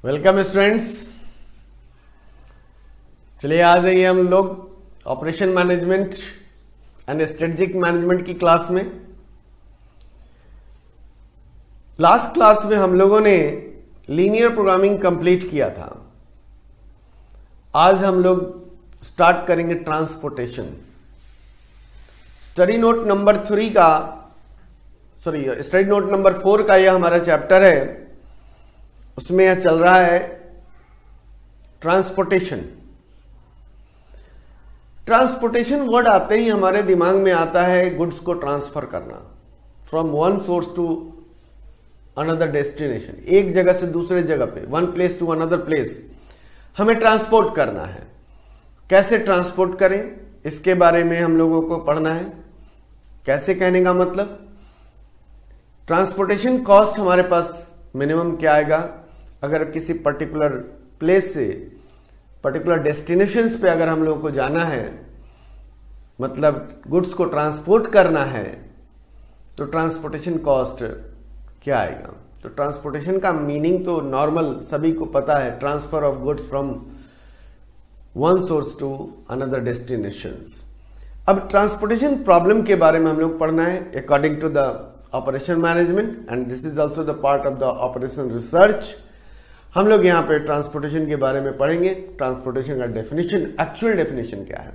Welcome students. चलिए आज है हम लोग operation management and strategic management की क्लास में। लास्ट क्लास में हम लोगों ने लीनियर प्रोग्रामिंग कंप्लीट किया था। आज हम लोग स्टार्ट करेंगे ट्रांसपोर्टेशन। स्टडी नोट नंबर 4 का यह हमारा चैप्टर है। उसमें यह चल रहा है ट्रांसपोर्टेशन। ट्रांसपोर्टेशन वर्ड आते ही हमारे दिमाग में आता है गुड्स को ट्रांसफर करना from one source to another destination. एक जगह से दूसरे जगह पे, one place to another place हमें ट्रांसपोर्ट करना है। कैसे ट्रांसपोर्ट करें इसके बारे में हम लोगों को पढ़ना है। कैसे कहने का मतलब, ट्रांसपोर्टेशन कॉस्ट हमारे पास मिनिमम क्या आएगा अगर किसी पर्टिकुलर प्लेस से पर्टिकुलर डेस्टिनेशंस पे अगर हम लोगों को जाना है, मतलब गुड्स को ट्रांसपोर्ट करना है, तो ट्रांसपोर्टेशन कॉस्ट क्या आएगा। तो ट्रांसपोर्टेशन का मीनिंग तो नॉर्मल सभी को पता है, transfer of goods from one source to another destinations. अब ट्रांसपोर्टेशन प्रॉब्लम के बारे में हम लोग पढ़ना है according to the operation management and this is also the part of the operation research. हम लोग यहाँ पे ट्रांसपोर्टेशन के बारे में पढ़ेंगे। ट्रांसपोर्टेशन का डेफिनेशन, एक्चुअल डेफिनेशन क्या है।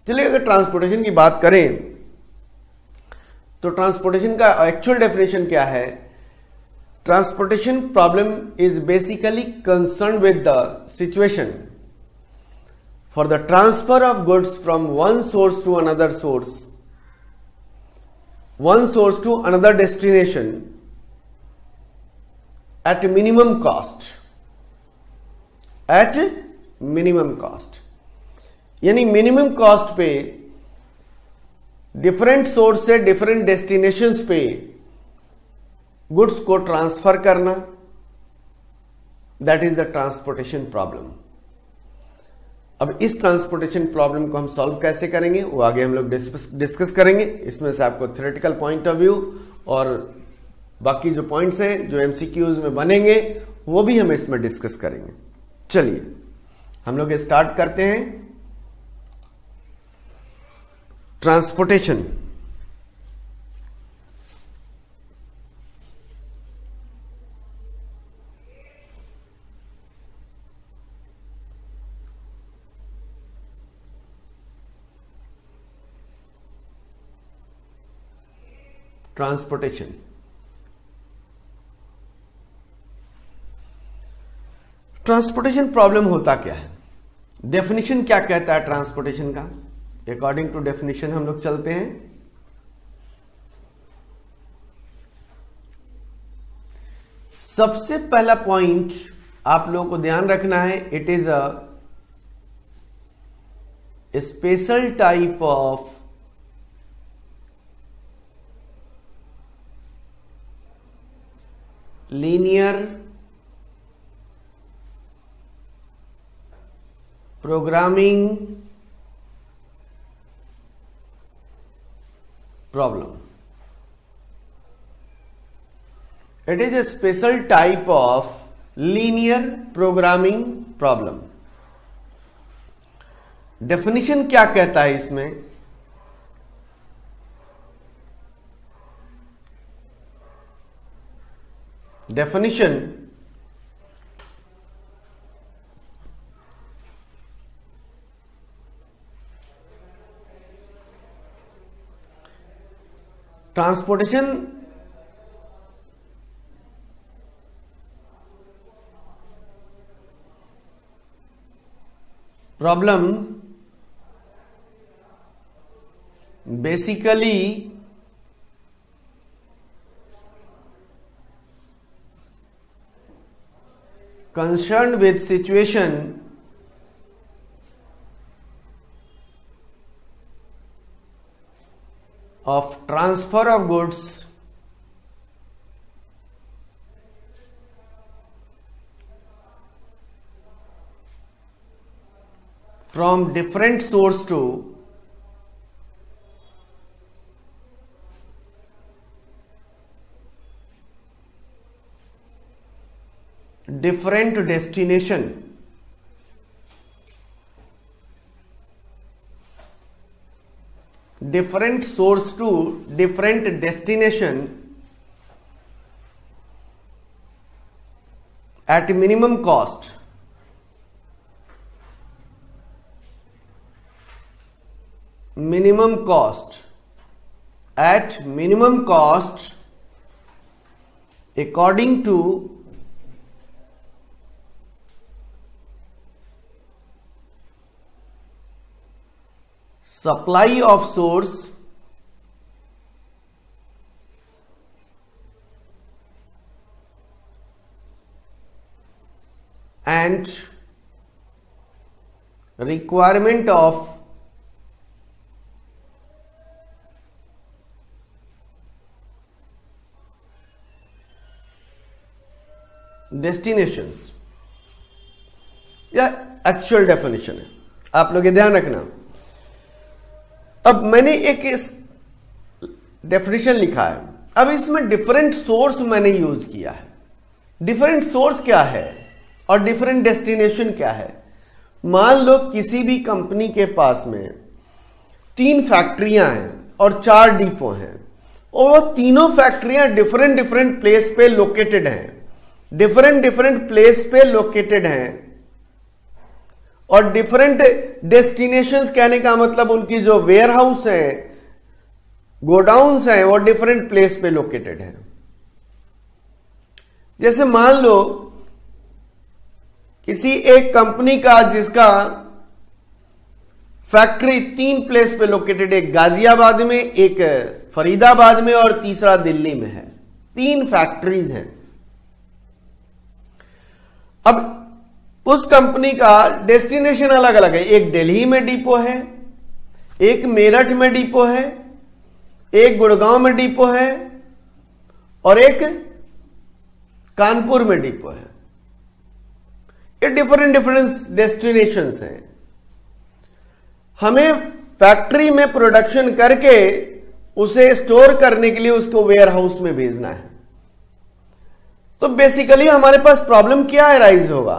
चलिए अगर ट्रांसपोर्टेशन की बात करें तो ट्रांसपोर्टेशन का एक्चुअल डेफिनेशन क्या है। Transportation problem is basically concern with the situation for the transfer of goods from one source to another source, one source to another destination at minimum cost, at minimum cost। यानी minimum cost पे different source से different destinations पे goods को transfer करना, that is the transportation problem. अब इस transportation problem को हम सॉल्व कैसे करेंगे वो आगे हम लोग डिस्कस करेंगे। इसमें से आपको थ्योरेटिकल पॉइंट ऑफ व्यू और बाकी जो पॉइंट्स हैं जो एमसीक्यूज में बनेंगे वो भी हम इसमें डिस्कस करेंगे। चलिए हम लोग स्टार्ट करते हैं ट्रांसपोर्टेशन। ट्रांसपोर्टेशन ट्रांसपोर्टेशन प्रॉब्लम होता क्या है, डेफिनेशन क्या कहता है ट्रांसपोर्टेशन का। अकॉर्डिंग टू डेफिनेशन हम लोग चलते हैं। सबसे पहला पॉइंट आप लोगों को ध्यान रखना है, it is a special type of linear programming problem। It is a special type of linear programming problem। Definition क्या कहता है इसमें, definition transportation problem basically concerned with situation of transfer of goods from different source to different destination, different source to different destination at minimum cost. Minimum cost, at minimum cost according to supply of source and requirement of destinations. या actual definition है, आप लोग ये ध्यान रखना। अब मैंने एक डेफिनेशन लिखा है, अब इसमें डिफरेंट सोर्स मैंने यूज किया है। डिफरेंट सोर्स क्या है और डिफरेंट डेस्टिनेशन क्या है। मान लो किसी भी कंपनी के पास में 3 फैक्ट्रियां हैं और 4 डिपो हैं, और वो तीनों फैक्ट्रियां डिफरेंट डिफरेंट प्लेस पे लोकेटेड हैं, डिफरेंट डिफरेंट प्लेस पे लोकेटेड हैं, और डिफरेंट डेस्टिनेशंस कहने का मतलब उनकी जो वेयर हाउस है, गोडाउन्स हैं, वो डिफरेंट प्लेस पे लोकेटेड हैं। जैसे मान लो किसी एक कंपनी का जिसका फैक्ट्री 3 प्लेस पे लोकेटेड है, एक गाजियाबाद में, एक फरीदाबाद में और तीसरा दिल्ली में है। 3 फैक्ट्रीज हैं। अब उस कंपनी का डेस्टिनेशन अलग अलग है। एक दिल्ली में डिपो है, एक मेरठ में डिपो है, एक गुड़गांव में डिपो है और एक कानपुर में डिपो है। ये डिफरेंट डिफरेंट डेस्टिनेशंस हैं। हमें फैक्ट्री में प्रोडक्शन करके उसे स्टोर करने के लिए उसको वेयर हाउस में भेजना है। तो बेसिकली हमारे पास प्रॉब्लम क्या राइज होगा,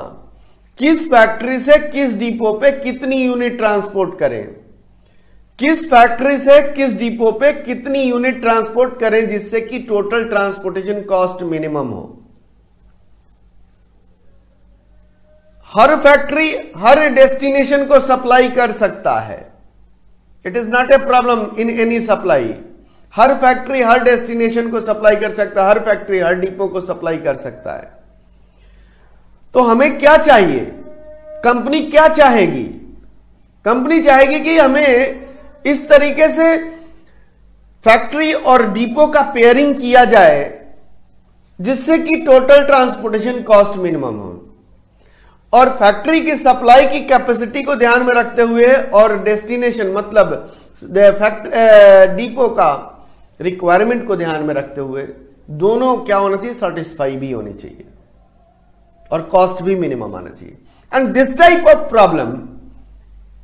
किस फैक्ट्री से किस डिपो पे कितनी यूनिट ट्रांसपोर्ट करें, किस फैक्ट्री से किस डिपो पे कितनी यूनिट ट्रांसपोर्ट करें जिससे कि टोटल ट्रांसपोर्टेशन कॉस्ट मिनिमम हो। हर फैक्ट्री हर डेस्टिनेशन को सप्लाई कर सकता है, it is not a problem in any supply. Her factory her destination को सप्लाई कर सकता है, हर फैक्ट्री हर डिपो को सप्लाई कर सकता है। तो हमें क्या चाहिए, कंपनी क्या चाहेगी? कंपनी चाहेगी कि हमें इस तरीके से फैक्ट्री और डिपो का पेयरिंग किया जाए जिससे कि टोटल ट्रांसपोर्टेशन कॉस्ट मिनिमम हो, और फैक्ट्री की सप्लाई की कैपेसिटी को ध्यान में रखते हुए और डेस्टिनेशन मतलब डिपो का रिक्वायरमेंट को ध्यान में रखते हुए दोनों क्या होना चाहिए, सेटिस्फाई भी होनी चाहिए और कॉस्ट भी मिनिमम आना चाहिए। And this type of problem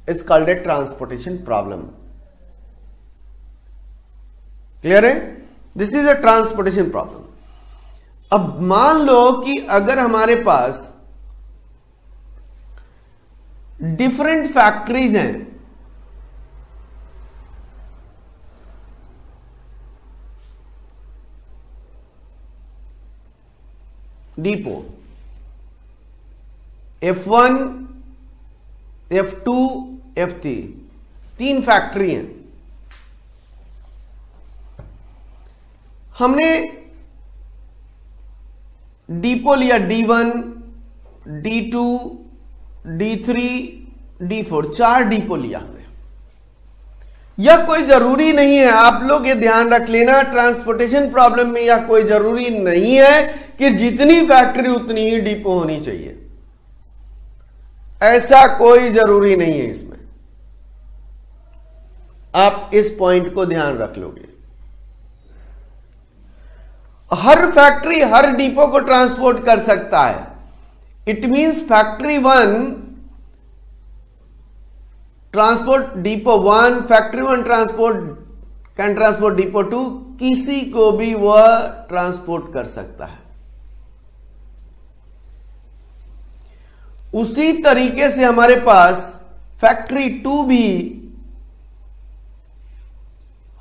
is called a transportation problem. Clear है? This is a transportation problem. अब मान लो कि अगर हमारे पास डिफरेंट फैक्ट्रीज हैं, depot F1, F2, F3, 3 factory हैं। हमने डिपो लिया D1, D2, D3, D4, 4 depot लिया हमने। यह कोई जरूरी नहीं है, आप लोग ये ध्यान रख लेना, ट्रांसपोर्टेशन प्रॉब्लम में यह कोई जरूरी नहीं है कि जितनी फैक्ट्री उतनी ही डिपो होनी चाहिए। ऐसा कोई जरूरी नहीं है इसमें, आप इस पॉइंट को ध्यान रख लोगे। हर फैक्ट्री हर डिपो को ट्रांसपोर्ट कर सकता है। It means factory 1 transport depot 1, factory 1 can transport depot 2, किसी को भी वह ट्रांसपोर्ट कर सकता है। उसी तरीके से हमारे पास फैक्ट्री 2 भी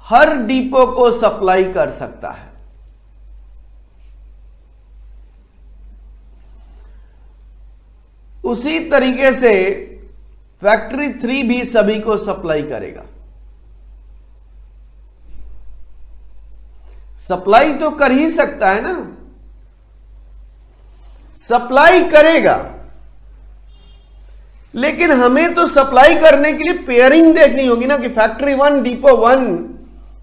हर डिपो को सप्लाई कर सकता है। उसी तरीके से फैक्ट्री 3 भी सभी को सप्लाई करेगा। सप्लाई तो कर ही सकता है ना, सप्लाई करेगा, लेकिन हमें तो सप्लाई करने के लिए पेयरिंग देखनी होगी ना कि फैक्ट्री 1 डिपो 1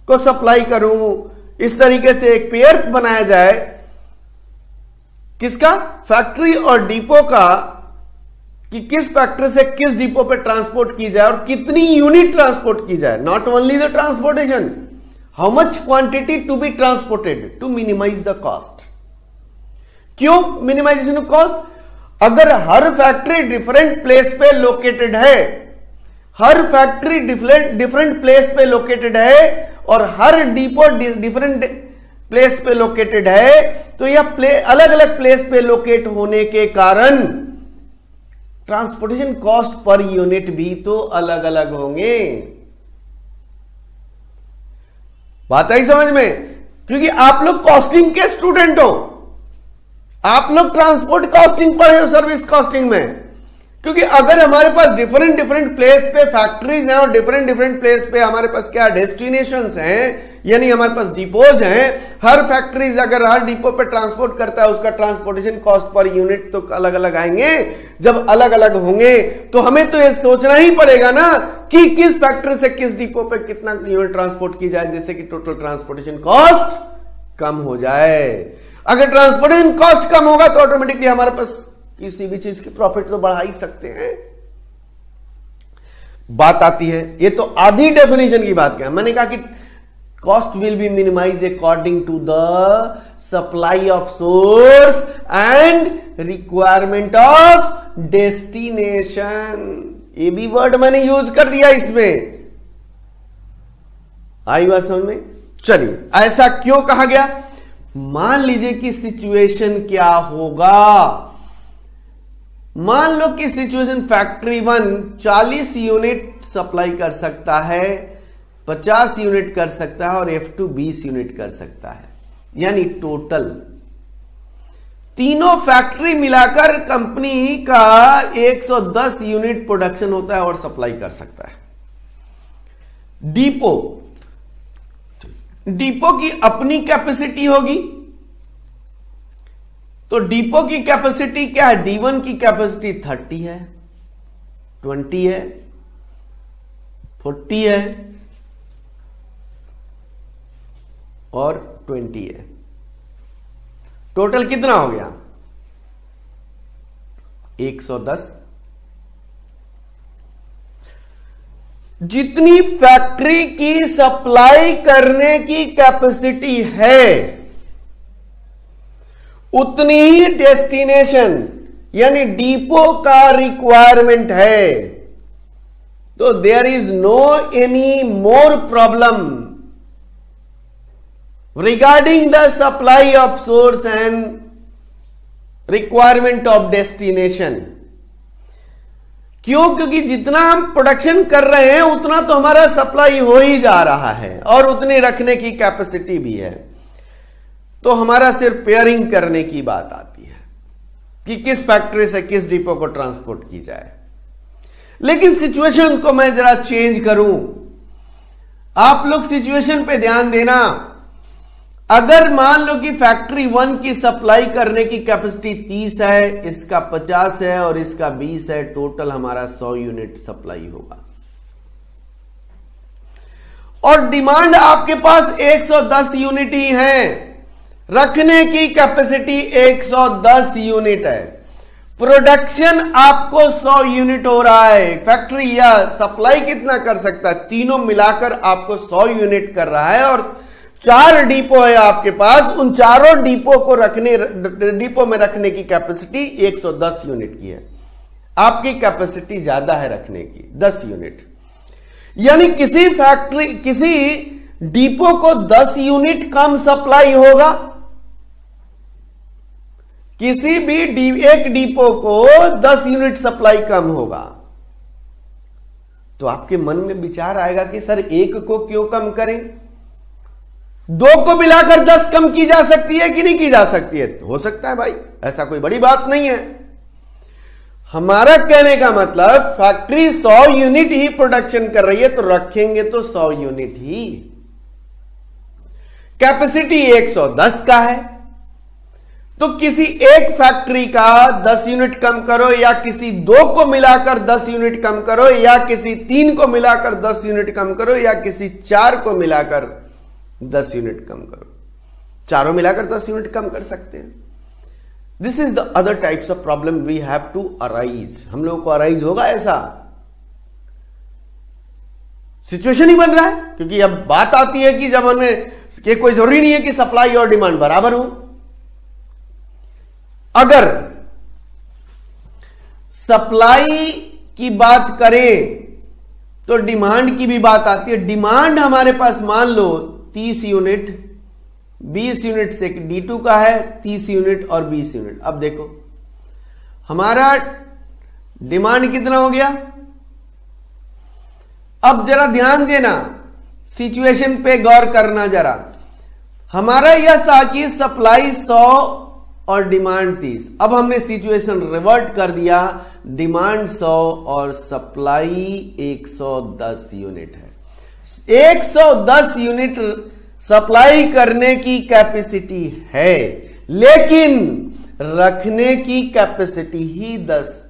को सप्लाई करूं, इस तरीके से एक पेयर बनाया जाए। किसका? फैक्ट्री और डिपो का, कि किस फैक्ट्री से किस डिपो पे ट्रांसपोर्ट की जाए और कितनी यूनिट ट्रांसपोर्ट की जाए। Not only the transportation, how much quantity to be transported to minimise the cost. क्यों मिनिमाइजेशन ऑफ कॉस्ट? अगर हर फैक्ट्री डिफरेंट प्लेस पे लोकेटेड है, हर फैक्ट्री डिफरेंट प्लेस पे लोकेटेड है और हर डिपो डिफरेंट प्लेस पे लोकेटेड है, तो यह अलग अलग प्लेस पे लोकेट होने के कारण ट्रांसपोर्टेशन कॉस्ट पर यूनिट भी तो अलग अलग होंगे। बात आई समझ में? क्योंकि आप लोग कॉस्टिंग के स्टूडेंट हो, आप लोग ट्रांसपोर्ट कॉस्टिंग पढ़े हो सर्विस कॉस्टिंग में। क्योंकि अगर हमारे पास डिफरेंट डिफरेंट प्लेस पे फैक्ट्रीज हैं और डिफरेंट डिफरेंट प्लेस पे हमारे पास क्या डेस्टिनेशंस हैं, यानी हमारे पास डिपोज हैं, हर फैक्ट्रीज अगर हर डिपो पे ट्रांसपोर्ट करता है उसका ट्रांसपोर्टेशन कॉस्ट पर यूनिट तो अलग अलग आएंगे। जब अलग अलग होंगे तो हमें तो ये सोचना ही पड़ेगा ना कि किस फैक्ट्री से किस डिपो पे कितना यूनिट ट्रांसपोर्ट की जाए, जिससे कि टोटल ट्रांसपोर्टेशन कॉस्ट कम हो जाए। अगर ट्रांसपोर्टेशन कॉस्ट कम होगा तो ऑटोमेटिकली हमारे पास किसी भी चीज की प्रॉफिट तो बढ़ा ही सकते हैं। बात आती है, ये तो आधी डेफिनेशन की बात क्या है। मैंने कहा कि cost will be minimise according to the supply of source and requirement of destination. ये भी वर्ड मैंने यूज कर दिया इसमें, आई बात समझ में? चलिए, ऐसा क्यों कहा गया? मान लीजिए कि सिचुएशन क्या होगा। मान लो कि सिचुएशन फैक्ट्री 1 40 यूनिट सप्लाई कर सकता है, 50 यूनिट कर सकता है और F2 20 यूनिट कर सकता है, यानी टोटल तीनों फैक्ट्री मिलाकर कंपनी का 110 यूनिट प्रोडक्शन होता है और सप्लाई कर सकता है। डिपो की अपनी कैपेसिटी होगी, तो डिपो की कैपेसिटी क्या है? D1 की कैपेसिटी 30 है, 20 है, 40 है और 20 है। टोटल कितना हो गया? 110। जितनी फैक्ट्री की सप्लाई करने की कैपेसिटी है उतनी ही डेस्टिनेशन यानी डिपो का रिक्वायरमेंट है। तो there is no any more problem regarding the supply of source and requirement of destination. क्यों? क्योंकि जितना हम प्रोडक्शन कर रहे हैं उतना तो हमारा सप्लाई हो ही जा रहा है और उतनी रखने की कैपेसिटी भी है। तो हमारा सिर्फ पेयरिंग करने की बात आती है कि किस फैक्ट्री से किस डिपो को ट्रांसपोर्ट की जाए। लेकिन सिचुएशन को मैं जरा चेंज करूं, आप लोग सिचुएशन पे ध्यान देना। अगर मान लो कि फैक्ट्री 1 की सप्लाई करने की कैपेसिटी 30 है, इसका 50 है और इसका 20 है, टोटल हमारा 100 यूनिट सप्लाई होगा और डिमांड आपके पास 110 यूनिट ही है। रखने की कैपेसिटी 110 यूनिट है, प्रोडक्शन आपको 100 यूनिट हो रहा है। फैक्ट्री या सप्लाई कितना कर सकता है? तीनों मिलाकर आपको 100 यूनिट कर रहा है और 4 डिपो है आपके पास। उन चारों डिपो को डिपो में रखने की कैपेसिटी 110 यूनिट की है। आपकी कैपेसिटी ज्यादा है रखने की 10 यूनिट, यानी किसी डिपो को 10 यूनिट कम सप्लाई होगा, किसी भी एक डिपो को 10 यूनिट सप्लाई कम होगा, तो आपके मन में विचार आएगा कि सर एक को क्यों कम करें, 2 को मिलाकर 10 कम की जा सकती है कि नहीं की जा सकती है? हो सकता है भाई, ऐसा कोई बड़ी बात नहीं है। हमारा कहने का मतलब फैक्ट्री 100 यूनिट ही प्रोडक्शन कर रही है, तो रखेंगे तो 100 यूनिट ही। कैपेसिटी 110 का है, तो किसी एक फैक्ट्री का 10 यूनिट कम करो, या किसी 2 को मिलाकर 10 यूनिट कम करो, या किसी 3 को मिलाकर 10 यूनिट कम करो, या किसी 4 को मिलाकर 10 यूनिट कम करो, चारों मिलाकर 10 यूनिट कम कर सकते हैं। This is the other types of problem we have to arise. हम लोगों को अराइज होगा ऐसा सिचुएशन ही बन रहा है, क्योंकि अब बात आती है कि जब हमें कि कोई जरूरी नहीं है कि सप्लाई और डिमांड बराबर हो। अगर सप्लाई की बात करें तो डिमांड की भी बात आती है। डिमांड हमारे पास मान लो 30 यूनिट, 20 यूनिट से D2 का है, 30 यूनिट और 20 यूनिट। अब देखो हमारा डिमांड कितना हो गया। अब जरा ध्यान देना, सिचुएशन पे गौर करना जरा। हमारा यह था कि सप्लाई 100 और डिमांड 30। अब हमने सिचुएशन रिवर्ट कर दिया, डिमांड 100 और सप्लाई 110 यूनिट है। 110 यूनिट सप्लाई करने की कैपेसिटी है, लेकिन रखने की कैपेसिटी ही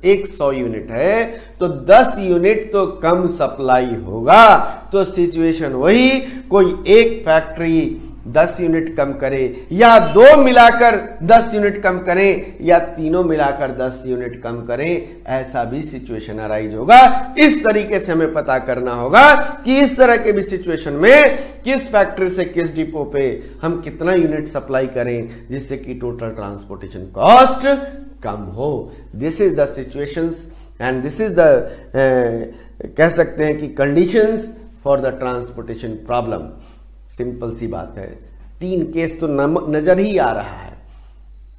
100 यूनिट है, तो 10 यूनिट तो कम सप्लाई होगा। तो सिचुएशन वही, कोई एक फैक्ट्री 10 यूनिट कम करे, या 2 मिलाकर 10 यूनिट कम करें, या तीनों मिलाकर 10 यूनिट कम करें, ऐसा भी सिचुएशन अराइज होगा। इस तरीके से हमें पता करना होगा कि इस तरह के भी सिचुएशन में किस फैक्ट्री से किस डिपो पे हम कितना यूनिट सप्लाई करें जिससे कि टोटल ट्रांसपोर्टेशन कॉस्ट कम हो। This is the situations and this is the कह सकते हैं कि conditions for the transportation problem. Simple सी बात है, 3 केस तो नजर ही आ रहा है,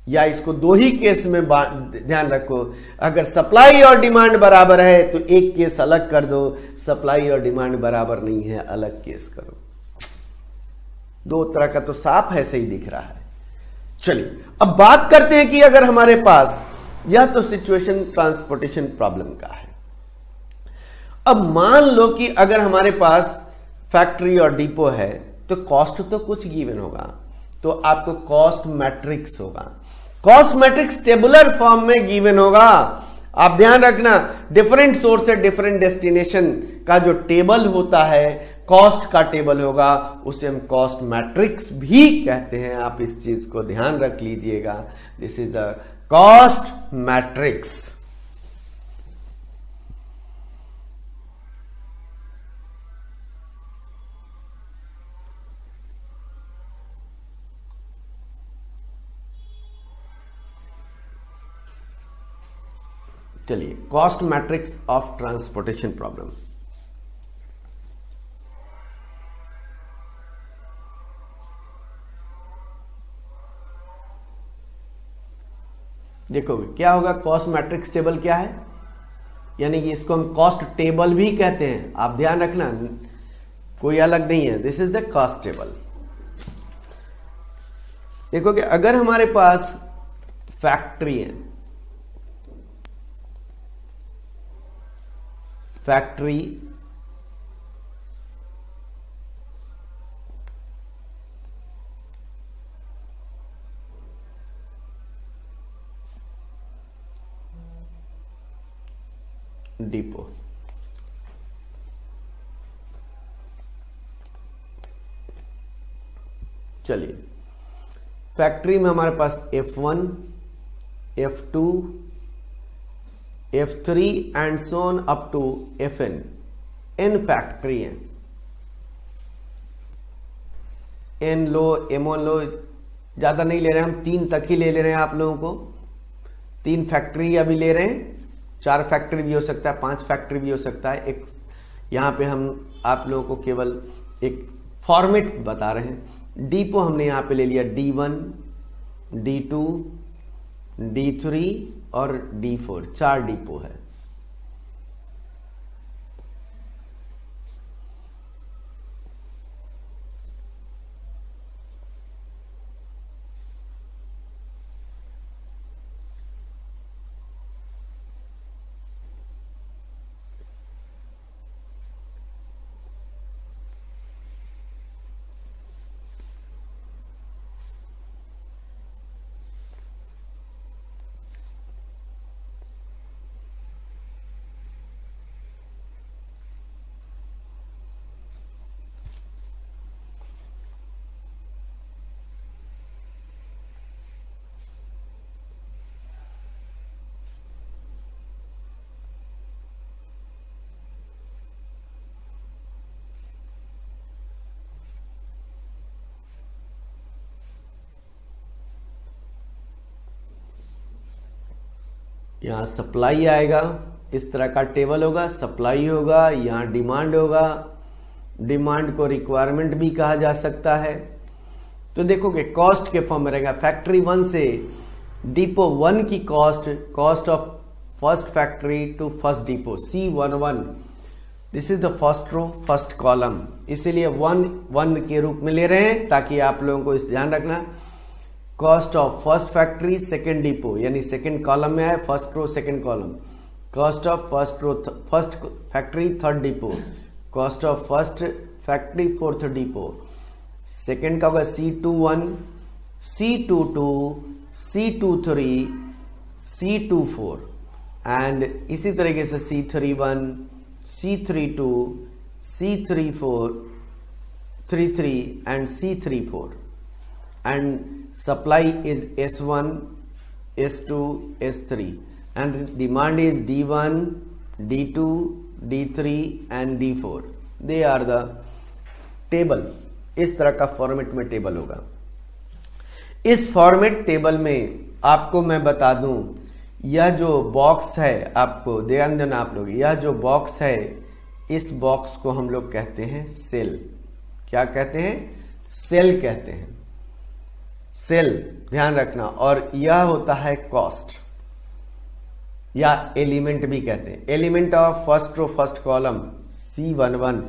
या इसको 2 ही केस में ध्यान रखो। अगर सप्लाई और डिमांड बराबर है तो एक केस अलग कर दो, सप्लाई और डिमांड बराबर नहीं है अलग केस करो। 2 तरह का तो साफ ऐसे ही दिख रहा है। चलिए अब बात करते हैं कि अगर हमारे पास यह तो सिचुएशन ट्रांसपोर्टेशन प्रॉब्लम का है। अब मान लो कि अगर हमारे पास फैक्ट्री और डिपो है तो कॉस्ट तो कुछ गिवन होगा, तो आपको कॉस्ट मैट्रिक्स होगा। कॉस्ट मैट्रिक्स टेबुलर फॉर्म में गिवन होगा। आप ध्यान रखना, डिफरेंट सोर्स से डिफरेंट डेस्टिनेशन का जो टेबल होता है, कॉस्ट का टेबल होगा, उसे हम कॉस्ट मैट्रिक्स भी कहते हैं। आप इस चीज को ध्यान रख लीजिएगा। This is the cost matrix. चलिए, cost matrix of transportation problem. देखो क्या होगा, कॉस्ट मैट्रिक्स टेबल क्या है, यानी कि इसको हम कॉस्ट टेबल भी कहते हैं। आप ध्यान रखना, कोई अलग नहीं है। This is the cost table. देखो कि अगर हमारे पास फैक्ट्री है, फैक्ट्री डिपो, चलिए फैक्ट्री में हमारे पास F1, F2, F3 and so on up to Fn, n factory है। n लो, M1 लो, ज्यादा नहीं ले रहे हम, 3 तक ही ले रहे हैं आप लोगों को। 3 फैक्ट्री अभी ले रहे हैं, 4 फैक्ट्री भी हो सकता है, 5 फैक्ट्री भी हो सकता है। एक यहां पे हम आप लोगों को केवल एक फॉर्मेट बता रहे हैं। डिपो हमने यहां पे ले लिया D1, D2, D3 और D4, 4 डिपो है। यहाँ सप्लाई आएगा, इस तरह का टेबल होगा, सप्लाई होगा, यहाँ डिमांड होगा, डिमांड को रिक्वायरमेंट भी कहा जा सकता है। तो देखोगे कॉस्ट के फॉर्म में रहेगा। फैक्ट्री 1 से डिपो 1 की cost of first factory to first depot C11, this is the first row first column, इसीलिए 1 के रूप में ले रहे हैं ताकि आप लोगों को इस ध्यान रखना। Cost of first factory second depot, यानी सेकेंड कॉलम में है, first row second column. Cost of first factory third depot, cost of first factory fourth depot. Second का होगा C21, C22, C23, C24 and इसी तरीके से C31, C32, C34, 33 and C34 and supply is S1, S2, S3 and demand is D1, D2, D3 and D4. They are the table. इस तरह का format में table होगा। इस फॉर्मेट टेबल में आपको मैं बता दूं, यह जो बॉक्स है, आपको ध्यान देना आप लोग, यह जो बॉक्स है, इस बॉक्स को हम लोग कहते हैं सेल। क्या कहते हैं? सेल कहते हैं, सेल, ध्यान रखना। और यह होता है कॉस्ट या एलिमेंट भी कहते हैं। Element of first row first column C11,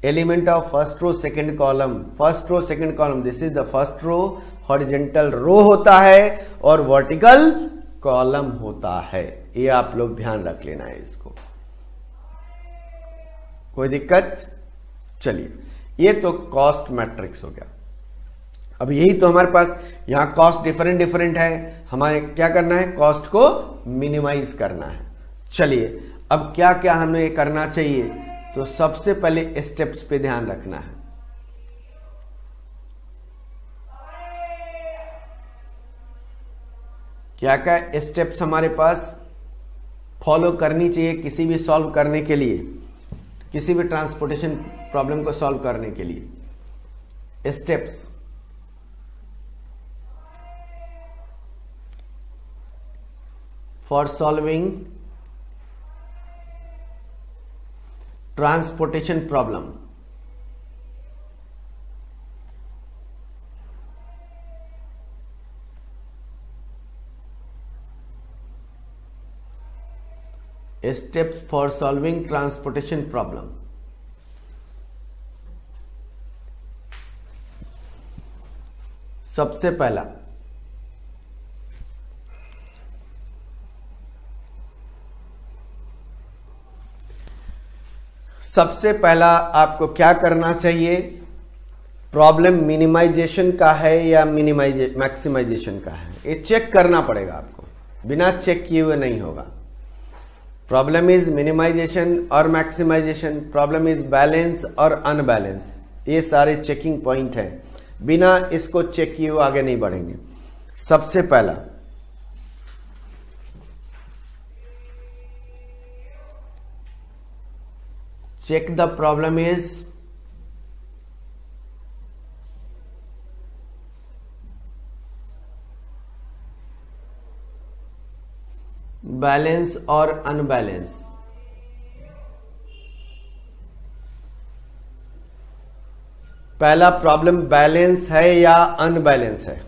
element of first row second column, first row second column, this is the first row, horizontal row होता है और वर्टिकल कॉलम होता है। ये आप लोग ध्यान रख लेना है इसको, कोई दिक्कत? चलिए, ये तो कॉस्ट मैट्रिक्स हो गया। अब यही तो हमारे पास यहां कॉस्ट डिफरेंट है, हमारे क्या करना है? कॉस्ट को मिनिमाइज करना है। चलिए, अब क्या क्या हमें करना चाहिए? तो सबसे पहले स्टेप्स पे ध्यान रखना है। क्या क्या स्टेप्स हमारे पास फॉलो करनी चाहिए किसी भी सॉल्व करने के लिए, किसी भी ट्रांसपोर्टेशन प्रॉब्लम को सॉल्व करने के लिए? Steps for solving transportation problem. Steps for solving transportation problem. सबसे पहला, आपको क्या करना चाहिए? प्रॉब्लम मिनिमाइजेशन का है या मैक्सिमाइजेशन का है, ये चेक करना पड़ेगा आपको, बिना चेक किए हुए नहीं होगा। प्रॉब्लम इज मिनिमाइजेशन और मैक्सिमाइजेशन, प्रॉब्लम इज बैलेंस और अनबैलेंस, ये सारे चेकिंग पॉइंट है, बिना इसको चेक किए हुए आगे नहीं बढ़ेंगे। सबसे पहला, check the problem is balance और अनबैलेंस। पहला प्रॉब्लम बैलेंस है या अनबैलेंस है,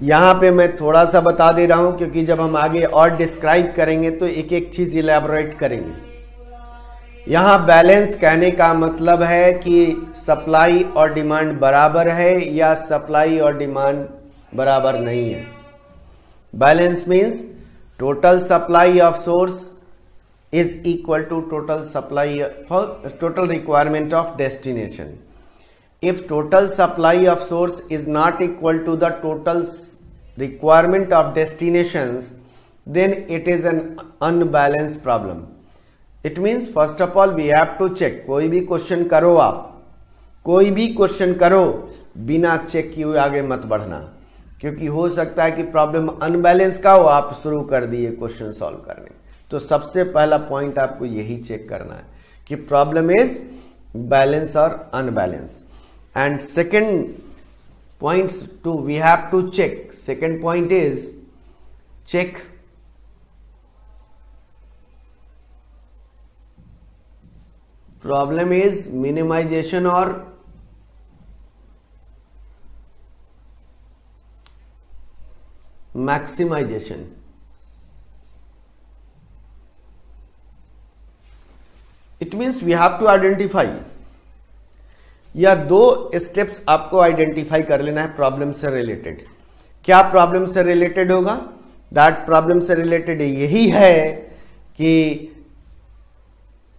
यहां पे मैं थोड़ा सा बता दे रहा हूं क्योंकि जब हम आगे और डिस्क्राइब करेंगे तो एक एक चीज इलैबोरेट करेंगे। यहां बैलेंस कहने का मतलब है कि सप्लाई और डिमांड बराबर है या सप्लाई और डिमांड बराबर नहीं है। Balance means total supply of source is equal to total supply for total requirement of destination. If total supply of source is not equal to the total requirement of destinations, then it is an unbalanced problem. It means first of all we have to check. कोई भी question करो, आप कोई भी question करो बिना check किए हुए आगे मत बढ़ना, क्योंकि हो सकता है कि प्रॉब्लम अनबैलेंस का हो, आप शुरू कर दिए क्वेश्चन सॉल्व करने। तो सबसे पहला पॉइंट आपको यही चेक करना है कि प्रॉब्लम इज बैलेंस और unbalance. And second point to we have to check, second point is check problem is minimization और maximization. It means we have to identify, या दो स्टेप्स आपको आइडेंटिफाई कर लेना है प्रॉब्लम से रिलेटेड। क्या प्रॉब्लम से रिलेटेड होगा? दैट प्रॉब्लम से रिलेटेड यही है कि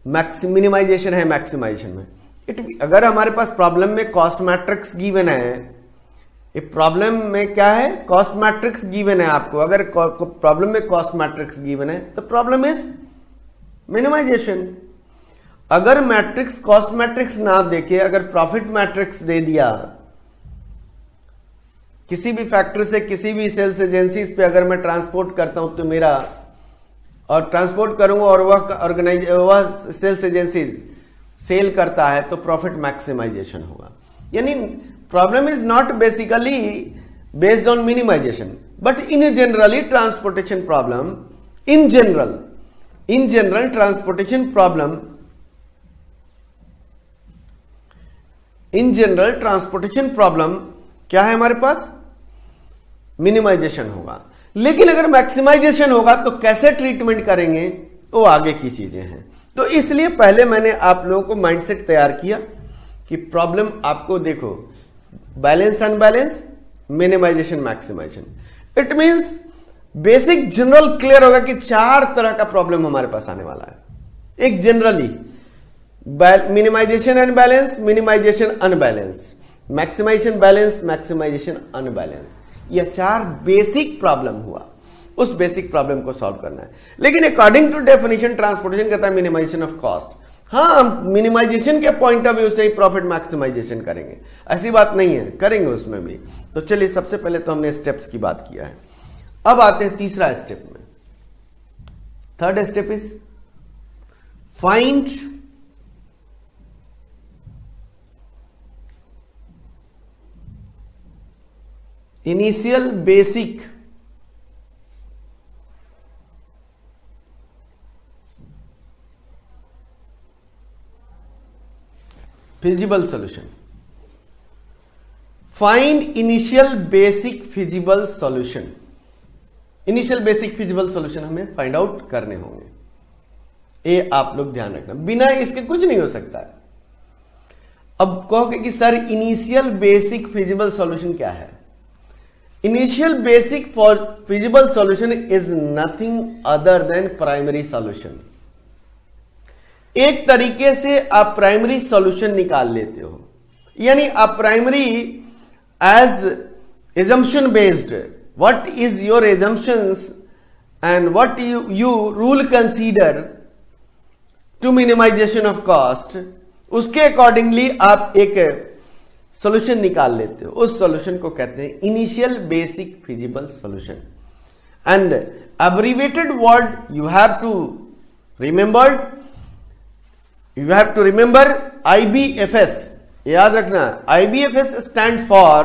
मिनिमाइजेशन है मैक्सिमाइजेशन में। अगर हमारे पास प्रॉब्लम में कॉस्ट मैट्रिक्स गिवन है, प्रॉब्लम में क्या है? कॉस्ट मैट्रिक्स गिवन है आपको। अगर प्रॉब्लम में कॉस्ट मैट्रिक्स गिवन है तो प्रॉब्लम इज मिनिमाइजेशन। अगर मैट्रिक्स कॉस्ट मैट्रिक्स ना देके अगर प्रॉफिट मैट्रिक्स दे दिया, किसी भी फैक्ट्री से किसी भी सेल्स एजेंसीज पे अगर मैं ट्रांसपोर्ट करता हूं तो मेरा, और ट्रांसपोर्ट करूंगा और वह सेल्स एजेंसीज सेल करता है तो प्रॉफिट मैक्सिमाइजेशन होगा। यानी problem is not basically based on minimisation, but in generally transportation problem, in general transportation problem, in general transportation problem क्या है हमारे पास? मिनिमाइजेशन होगा। लेकिन अगर मैक्सिमाइजेशन होगा तो कैसे ट्रीटमेंट करेंगे वो आगे की चीजें हैं। तो इसलिए पहले मैंने आप लोगों को माइंडसेट तैयार किया कि प्रॉब्लम आपको देखो, balance unbalance, minimisation maximisation. It means basic general clear होगा कि चार तरह का प्रॉब्लम हमारे पास आने वाला है। एक generally minimisation unbalance, minimisation unbalance, maximisation balance, maximisation unbalance. यह चार बेसिक प्रॉब्लम हुआ, उस बेसिक प्रॉब्लम को सॉल्व करना है। लेकिन अकॉर्डिंग टू डेफिनेशन ट्रांसपोर्टेशन कहता है मिनिमाइजेशन ऑफ कॉस्ट। हाँ, हम मिनिमाइजेशन के पॉइंट ऑफ व्यू से ही प्रॉफिट मैक्सिमाइजेशन करेंगे, ऐसी बात नहीं है, करेंगे उसमें भी। तो चलिए, सबसे पहले तो हमने स्टेप्स की बात किया है। अब आते हैं तीसरा स्टेप में। Third step is find initial basic feasible solution. Find initial basic feasible solution. Initial basic feasible solution हमें फाइंड आउट करने होंगे, ये आप लोग ध्यान रखना, बिना इसके कुछ नहीं हो सकता है। अब कहोगे कि sir initial basic feasible solution क्या है? Initial basic feasible solution is nothing other than primary solution. एक तरीके से आप प्राइमरी सॉल्यूशन निकाल लेते हो, यानी आप primary as assumption based, what is your assumptions and what you rule consider to minimisation of cost, उसके अकॉर्डिंगली आप एक सॉल्यूशन निकाल लेते हो। उस सॉल्यूशन को कहते हैं initial basic feasible solution. And abbreviated word you have to remember, IBFS, याद रखना, IBFS stand for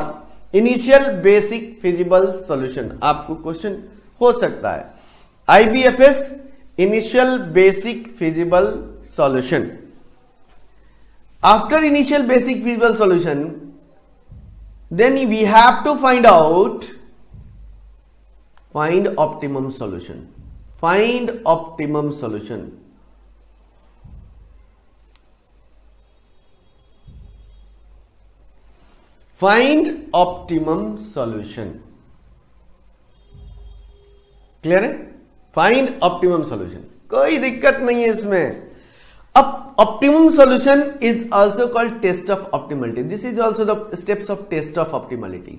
initial basic feasible solution. आपको क्वेश्चन हो सकता है IBFS initial basic feasible solution. After initial basic feasible solution, then we have to find out find optimum solution, find optimum solution. Find optimum solution, clear है? Find optimum solution, कोई दिक्कत नहीं है इसमें। अब optimum solution is also called test of optimality. This is also the steps of test of optimality.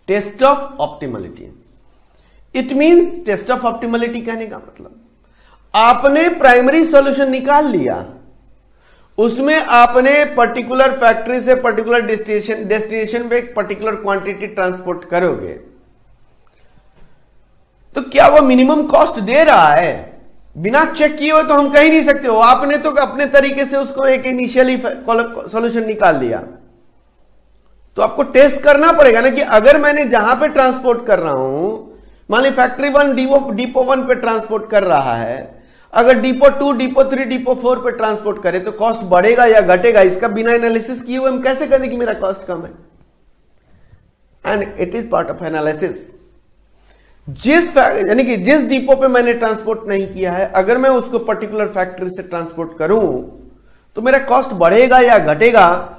Test of optimality, it means test of optimality कहने का मतलब आपने प्राइमरी सॉल्यूशन निकाल लिया, उसमें आपने पर्टिकुलर फैक्ट्री से पर्टिकुलर डेस्टिनेशन पे एक पर्टिकुलर क्वांटिटी ट्रांसपोर्ट करोगे, तो क्या वो मिनिमम कॉस्ट दे रहा है? बिना चेक किए हो तो हम कह ही नहीं सकते हो। आपने तो अपने तरीके से उसको एक इनिशियली सॉल्यूशन निकाल लिया, तो आपको टेस्ट करना पड़ेगा ना कि अगर मैंने जहां पे ट्रांसपोर्ट कर रहा हूं, मान ली फैक्ट्री 1 डिपो 1 पे ट्रांसपोर्ट कर रहा है, अगर डिपो 2 डिपो 3 डिपो 4 पे ट्रांसपोर्ट करे तो कॉस्ट बढ़ेगा या घटेगा? इसका बिना एनालिसिस किए हुए हम कैसे करें कि मेरा कॉस्ट कम है? And it is part of analysis. यानी कि जिस डिपो पे मैंने ट्रांसपोर्ट नहीं किया है, अगर मैं उसको पर्टिकुलर फैक्ट्री से ट्रांसपोर्ट करूं तो मेरा कॉस्ट बढ़ेगा या घटेगा,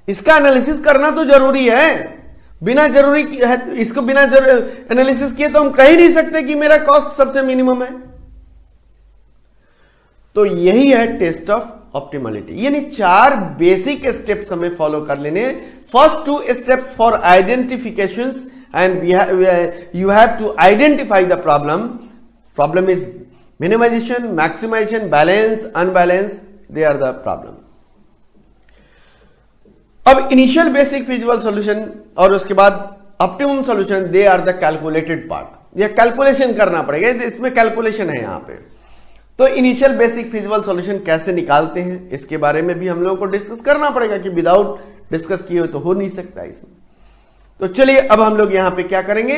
इसका एनालिसिस करना तो जरूरी है। बिना जरूरी है, इसको बिना एनालिसिस किए तो हम कह ही नहीं सकते कि मेरा कॉस्ट सबसे मिनिमम है। तो यही है टेस्ट ऑफ ऑप्टिमलिटी, यानी 4 बेसिक स्टेप्स हमें फॉलो कर लेने। First 2 steps for identifications, and you have to identify the problem. Problem is minimization, maximization, balance, unbalance, they are the problem. अब इनिशियल बेसिक फिजिबल सॉल्यूशन और उसके बाद optimum solution, they are the calculated part. यह calculation करना पड़ेगा, इसमें calculation है यहां पे। तो इनिशियल बेसिक फिजिबल सॉल्यूशन कैसे निकालते हैं, इसके बारे में भी हम लोगों को डिस्कस करना पड़ेगा कि विदाउट डिस्कस किए हुए तो हो नहीं सकता इसमें। तो चलिए अब हम लोग यहां पे क्या करेंगे,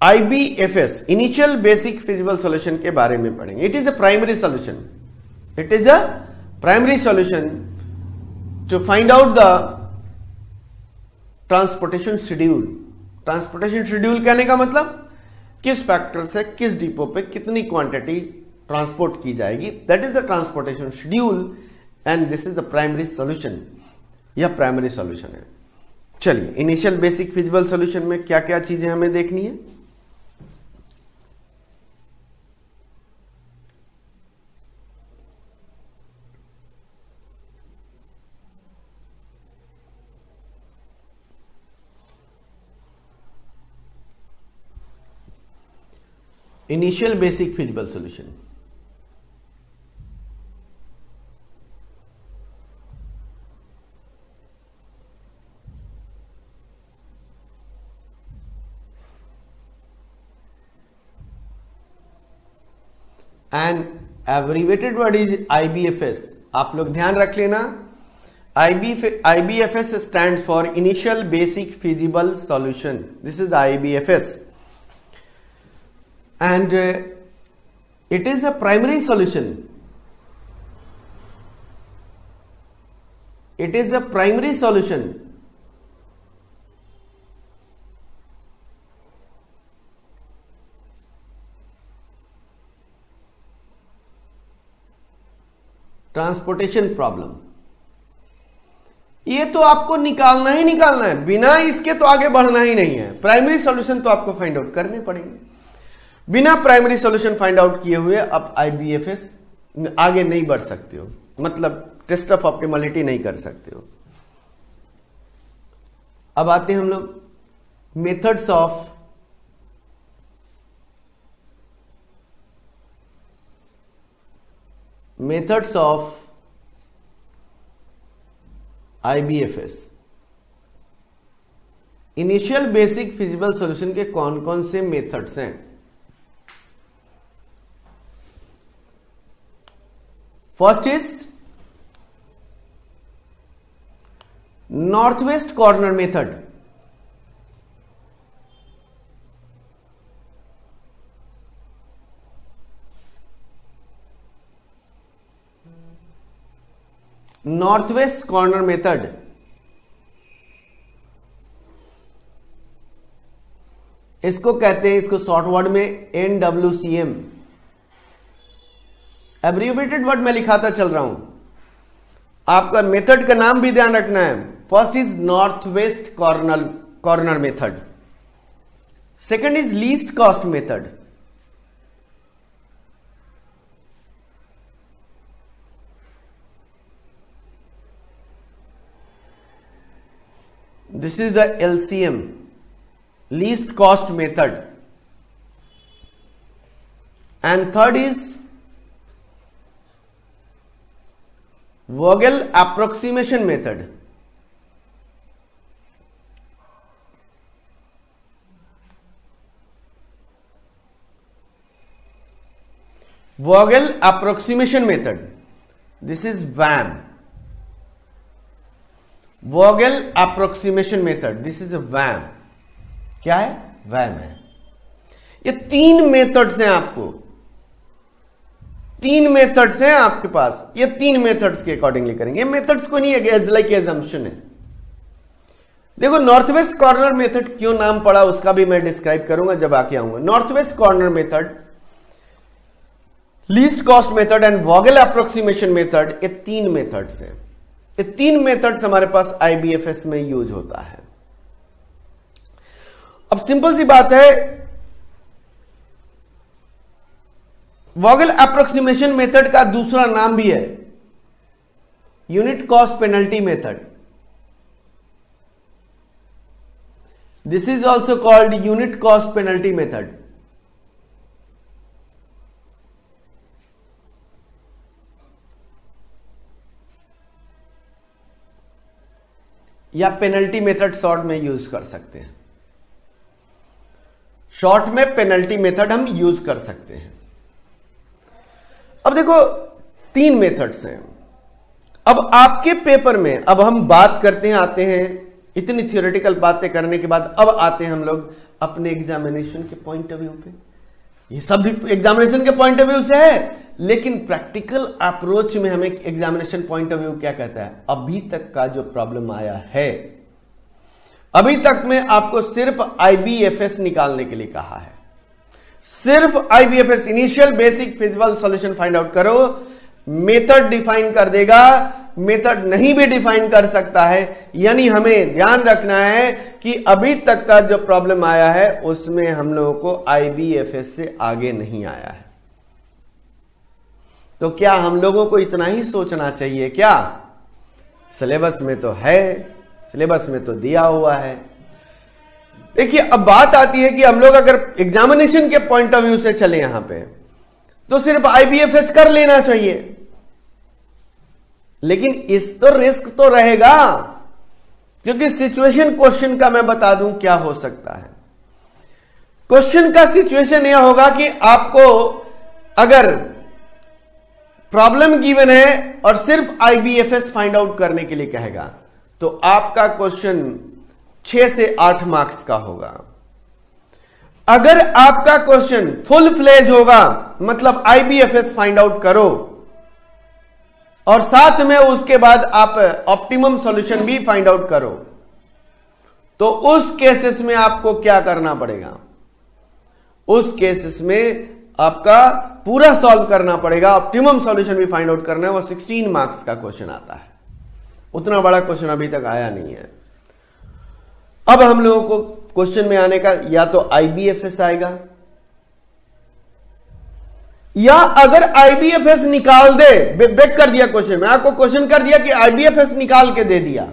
IBFS initial basic feasible solution के बारे में पढ़ेंगे। It is a primary solution, it is a primary solution to find out the transportation schedule. Transportation schedule कहने का मतलब किस फैक्टर से किस डिपो पे कितनी क्वांटिटी ट्रांसपोर्ट की जाएगी, that is the transportation schedule, and this is the primary solution. यह प्राइमरी सॉल्यूशन है। चलिए इनिशियल बेसिक फिजिबल सॉल्यूशन में क्या क्या चीजें हमें देखनी है। Initial basic feasible solution, and abbreviated word is IBFS। आप लोग ध्यान रख लेना, IBFS stand for initial basic feasible solution. This is the IBFS, and it is a primary solution. It is a primary solution transportation problem. ये तो आपको निकालना ही निकालना है, बिना इसके तो आगे बढ़ना ही नहीं है। प्राइमरी सॉल्यूशन तो आपको फाइंड आउट करने पड़ेंगे। बिना प्राइमरी सॉल्यूशन फाइंड आउट किए हुए आप IBFS आगे नहीं बढ़ सकते हो, मतलब टेस्ट ऑफ ऑप्टिमलिटी नहीं कर सकते हो। अब आते हैं हम लोग methods of IBFS। Initial basic feasible solution के कौन कौन से मेथड्स हैं? First is north west corner method. North west corner method, इसको कहते हैं, इसको शॉर्ट वर्ड में NWCM, एब्रिविएटेड वर्ड में लिखाता चल रहा हूं, आपका मेथड का नाम भी ध्यान रखना है। First is north west corner method, second is least cost method, this is the LCM, least cost method, and third is Vogel approximation method. Vogel approximation method, this is VAM. Vogel approximation method, this is a VAM. क्या है? VAM है। ये तीन methods हैं, आपको तीन methods हैं आपके पास, ये तीन मेथड्स के अकॉर्डिंगली करेंगे। ये मेथड्स को नहीं है, लाइक एजम्पशन है। देखो नॉर्थ वेस्ट कॉर्नर मेथड क्यों नाम पड़ा उसका भी मैं डिस्क्राइब करूंगा जब आके आऊंगा। North west corner method, least cost method and Vogel approximation method, ये तीन मेथड्स हैं। ये तीन मेथड्स हमारे पास IBFS में यूज होता है। अब सिंपल सी बात है, वॉगेल अप्रोक्सीमेशन मेथड का दूसरा नाम भी है unit cost penalty method. This is also called unit cost penalty method. या पेनल्टी मेथड शॉर्ट में यूज कर सकते हैं। शॉर्ट में पेनल्टी मेथड हम यूज कर सकते हैं। अब देखो तीन मेथड्स हैं। अब आपके पेपर में, अब हम बात करते हैं, आते हैं इतनी थियोरेटिकल बातें करने के बाद अब आते हैं हम लोग अपने एग्जामिनेशन के पॉइंट ऑफ व्यू पे। ये सब भी एग्जामिनेशन के पॉइंट ऑफ व्यू से है, लेकिन प्रैक्टिकल अप्रोच में हमें एग्जामिनेशन पॉइंट ऑफ व्यू क्या कहता है। अभी तक का जो प्रॉब्लम आया है, अभी तक में आपको सिर्फ IBFS निकालने के लिए कहा है। सिर्फ IBFS, initial basic feasible solution find out करो। मेथड डिफाइन कर देगा, मेथड नहीं भी डिफाइन कर सकता है। यानी हमें ध्यान रखना है कि अभी तक का जो प्रॉब्लम आया है उसमें हम लोगों को IBFS से आगे नहीं आया है। तो क्या हम लोगों को इतना ही सोचना चाहिए क्या? सिलेबस में तो है, सिलेबस में तो दिया हुआ है। देखिए अब बात आती है कि हम लोग अगर एग्जामिनेशन के पॉइंट ऑफ व्यू से चले यहां पे, तो सिर्फ IBFS कर लेना चाहिए, लेकिन इस तो रिस्क तो रहेगा, क्योंकि सिचुएशन क्वेश्चन का मैं बता दूं क्या हो सकता है। क्वेश्चन का सिचुएशन यह होगा कि आपको अगर प्रॉब्लम गिवन है और सिर्फ IBFS फाइंड आउट करने के लिए कहेगा, तो आपका क्वेश्चन 6 से 8 मार्क्स का होगा। अगर आपका क्वेश्चन फुल फ्लेज होगा, मतलब IBFS फाइंड आउट करो और साथ में उसके बाद आप ऑप्टिमम सॉल्यूशन भी फाइंड आउट करो, तो उस केसेस में आपको क्या करना पड़ेगा? उस केसेस में आपका पूरा सॉल्व करना पड़ेगा, ऑप्टिमम सॉल्यूशन भी फाइंड आउट करना है। वो 16 मार्क्स का क्वेश्चन आता है। उतना बड़ा क्वेश्चन अभी तक आया नहीं है। अब हम लोगों को क्वेश्चन में आने का या तो IBFS आएगा, या अगर IBFS निकाल दे, बेक कर दिया क्वेश्चन में, आपको क्वेश्चन कर दिया कि IBFS निकाल के दे दिया,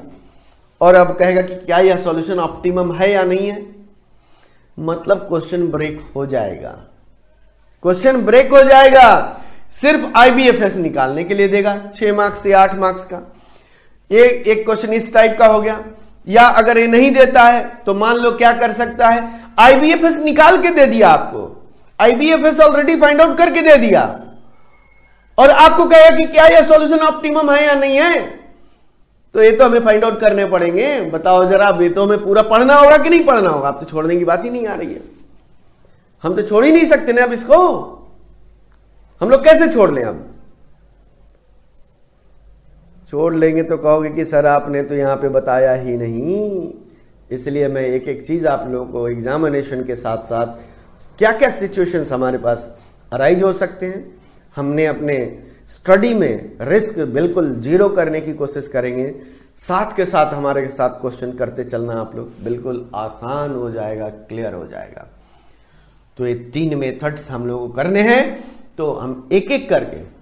और अब कहेगा कि क्या यह सॉल्यूशन ऑप्टिमम है या नहीं है, मतलब क्वेश्चन ब्रेक हो जाएगा। क्वेश्चन ब्रेक हो जाएगा, सिर्फ IBFS निकालने के लिए देगा 6 मार्क्स से 8 मार्क्स का। ये एक क्वेश्चन इस टाइप का हो गया। या अगर ये नहीं देता है तो मान लो क्या कर सकता है, IBFS निकाल के दे दिया आपको, IBFS ऑलरेडी फाइंड आउट करके दे दिया, और आपको कहेगा कि क्या यह सॉल्यूशन ऑप्टिमम है या नहीं है, तो ये तो हमें फाइंड आउट करने पड़ेंगे। बताओ जरा, ये तो हमें पूरा पढ़ना होगा कि नहीं पढ़ना होगा? अब तो छोड़ने की बात ही नहीं आ रही है। हम तो छोड़ ही नहीं सकते ना अब इसको। हम लोग कैसे छोड़ लें? अब छोड़ लेंगे तो कहोगे कि सर आपने तो यहाँ पे बताया ही नहीं। इसलिए मैं एक एक चीज आप लोगों को एग्जामिनेशन के साथ साथ क्या क्या सिचुएशंस हमारे पास अराइज हो सकते हैं, हमने अपने स्टडी में रिस्क बिल्कुल जीरो करने की कोशिश करेंगे। साथ के साथ हमारे साथ क्वेश्चन करते चलना, आप लोग बिल्कुल आसान हो जाएगा, क्लियर हो जाएगा। तो ये 3 मेथड्स हम लोगों को करने हैं, तो हम एक एक करके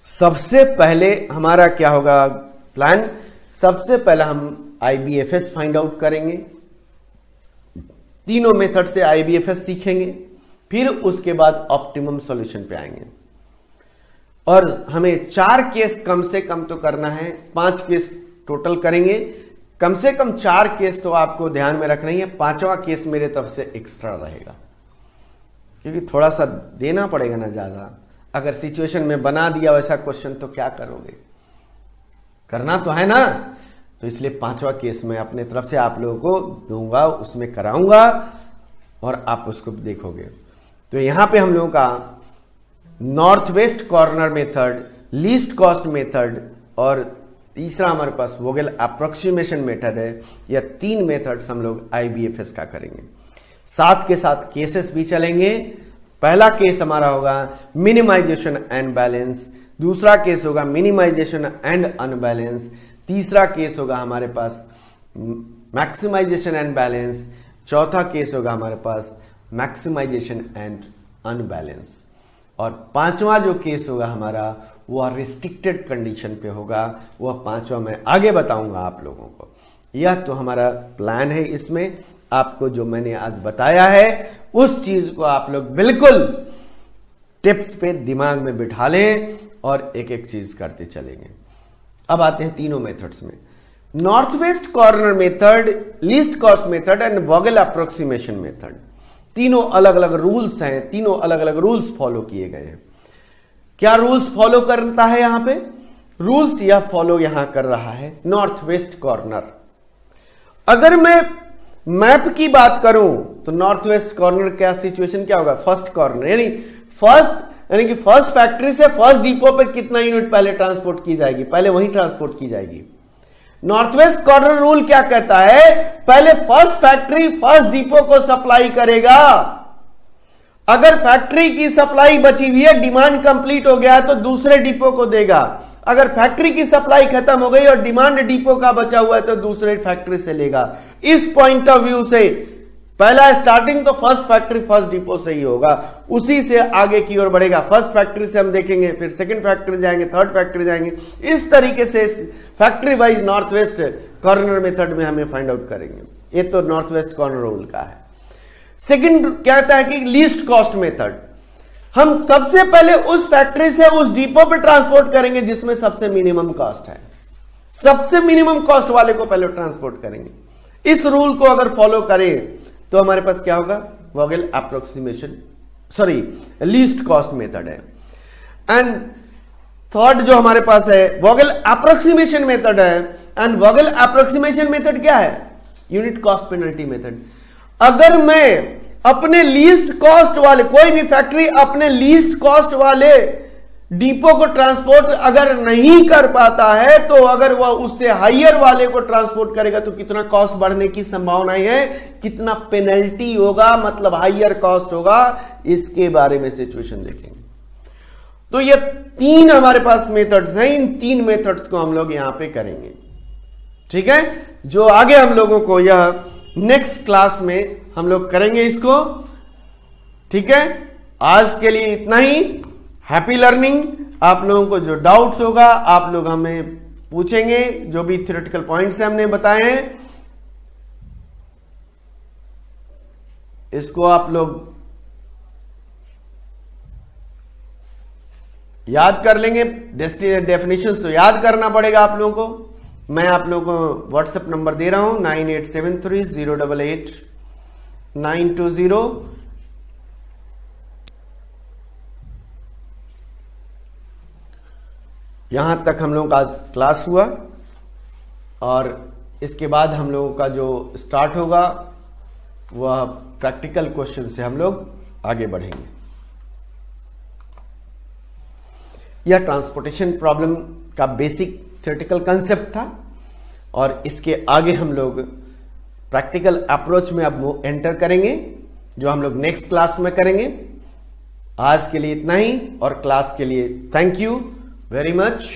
सबसे पहले हमारा क्या होगा प्लान। सबसे पहले हम IBFS फाइंड आउट करेंगे, तीनों मेथड से IBFS सीखेंगे, फिर उसके बाद ऑप्टिमम सॉल्यूशन पे आएंगे। और हमें 4 केस कम से कम तो करना है, 5 केस टोटल करेंगे। कम से कम 4 केस तो आपको ध्यान में रखना ही है, 5वां केस मेरे तरफ से एक्स्ट्रा रहेगा, क्योंकि थोड़ा सा देना पड़ेगा ना ज्यादा। अगर सिचुएशन में बना दिया वैसा क्वेश्चन तो क्या करोगे, करना तो है ना। तो इसलिए 5वां केस मैं अपने तरफ से आप लोगों को दूंगा, उसमें कराऊंगा और आप उसको देखोगे। तो यहां पे हम लोगों का north west corner method, least cost method और तीसरा हमारे पास वोगेल अप्रोक्सीमेशन मेथड है। यह 3 मेथड्स हम लोग IBFS का करेंगे। साथ के साथ केसेस भी चलेंगे। पहला केस हमारा होगा मिनिमाइजेशन एंड बैलेंस, दूसरा केस होगा मिनिमाइजेशन एंड अनबैलेंस, तीसरा केस होगा हमारे पास मैक्सिमाइजेशन एंड बैलेंस, चौथा केस होगा हमारे पास मैक्सिमाइजेशन एंड अनबैलेंस, और 5वां जो केस होगा हमारा वह रिस्ट्रिक्टेड कंडीशन पे होगा। वह 5वां मैं आगे बताऊंगा आप लोगों को। यह तो हमारा प्लान है। इसमें आपको जो मैंने आज बताया है उस चीज को आप लोग बिल्कुल टिप्स पे दिमाग में बिठा लें और एक एक चीज करते चलेंगे। अब आते हैं तीनों मेथड्स में, north west corner method, least cost method and Vogel approximation method. तीनों अलग अलग रूल्स हैं, तीनों अलग अलग रूल्स फॉलो किए गए हैं। क्या रूल्स फॉलो करता है यहां पे? रूल्स यह फॉलो यहां कर रहा है नॉर्थ वेस्ट कॉर्नर। अगर मैं मैप की बात करूं तो नॉर्थ वेस्ट कॉर्नर क्या सिचुएशन क्या होगा, फर्स्ट कॉर्नर यानी कि फर्स्ट फैक्ट्री से फर्स्ट डिपो पे कितना यूनिट पहले ट्रांसपोर्ट की जाएगी, पहले वहीं ट्रांसपोर्ट की जाएगी। नॉर्थ वेस्ट कॉर्नर रूल क्या कहता है, पहले फर्स्ट फैक्ट्री फर्स्ट डिपो को सप्लाई करेगा। अगर फैक्ट्री की सप्लाई बची हुई है, डिमांड कंप्लीट हो गया है, तो दूसरे डिपो को देगा। अगर फैक्ट्री की सप्लाई खत्म हो गई और डिमांड डिपो का बचा हुआ है तो दूसरे फैक्ट्री से लेगा। इस पॉइंट ऑफ व्यू से पहला स्टार्टिंग तो फर्स्ट फैक्ट्री फर्स्ट डिपो से ही होगा, उसी से आगे की ओर बढ़ेगा। फर्स्ट फैक्ट्री से हम देखेंगे, फिर सेकंड फैक्ट्री जाएंगे, थर्ड फैक्ट्री जाएंगे। इस तरीके से factory wise north west corner method में हमें फाइंड आउट करेंगे। ये तो नॉर्थ वेस्ट कॉर्नर रूल का है। सेकंड कहता है कि लीस्ट कॉस्ट मेथड, हम सबसे पहले उस फैक्ट्री से उस डिपो पे ट्रांसपोर्ट करेंगे जिसमें सबसे मिनिमम कॉस्ट है, सबसे मिनिमम कॉस्ट वाले को पहले ट्रांसपोर्ट करेंगे। इस रूल को अगर फॉलो करें तो हमारे पास क्या होगा, Vogel approximation least cost method है। एंड थर्ड जो हमारे पास है वोगेल अप्रोक्सीमेशन मेथड है। एंड वोगेल अप्रोक्सीमेशन मेथड क्या है, यूनिट कॉस्ट पेनल्टी मेथड। अगर मैं अपने लीस्ट कॉस्ट वाले, कोई भी फैक्ट्री अपने लीस्ट कॉस्ट वाले डिपो को ट्रांसपोर्ट अगर नहीं कर पाता है, तो अगर वह उससे हायर वाले को ट्रांसपोर्ट करेगा तो कितना कॉस्ट बढ़ने की संभावनाएं है, कितना पेनल्टी होगा, मतलब हायर कॉस्ट होगा, इसके बारे में सिचुएशन देखेंगे। तो ये 3 हमारे पास मेथड्स हैं, इन 3 मेथड्स को हम लोग यहां पे करेंगे। ठीक है, जो आगे हम लोगों को यह नेक्स्ट क्लास में हम लोग करेंगे इसको। ठीक है, आज के लिए इतना ही। Happy learning. आप लोगों को जो डाउट्स होगा आप लोग हमें पूछेंगे, जो भी थ्योरेटिकल पॉइंट्स हमने बताए हैं इसको आप लोग याद कर लेंगे। डेफिनेशंस तो याद करना पड़ेगा आप लोगों को। मैं आप लोगों को व्हाट्सएप नंबर दे रहा हूं 9873088920। यहां तक हम लोगों का आज क्लास हुआ और इसके बाद हम लोगों का जो स्टार्ट होगा वह प्रैक्टिकल क्वेश्चन से हम लोग आगे बढ़ेंगे। यह ट्रांसपोर्टेशन प्रॉब्लम का बेसिक थ्योरेटिकल कंसेप्ट था, और इसके आगे हम लोग प्रैक्टिकल अप्रोच में अब एंटर करेंगे, जो हम लोग नेक्स्ट क्लास में करेंगे। आज के लिए इतना ही, और क्लास के लिए थैंक यू वेरी मच।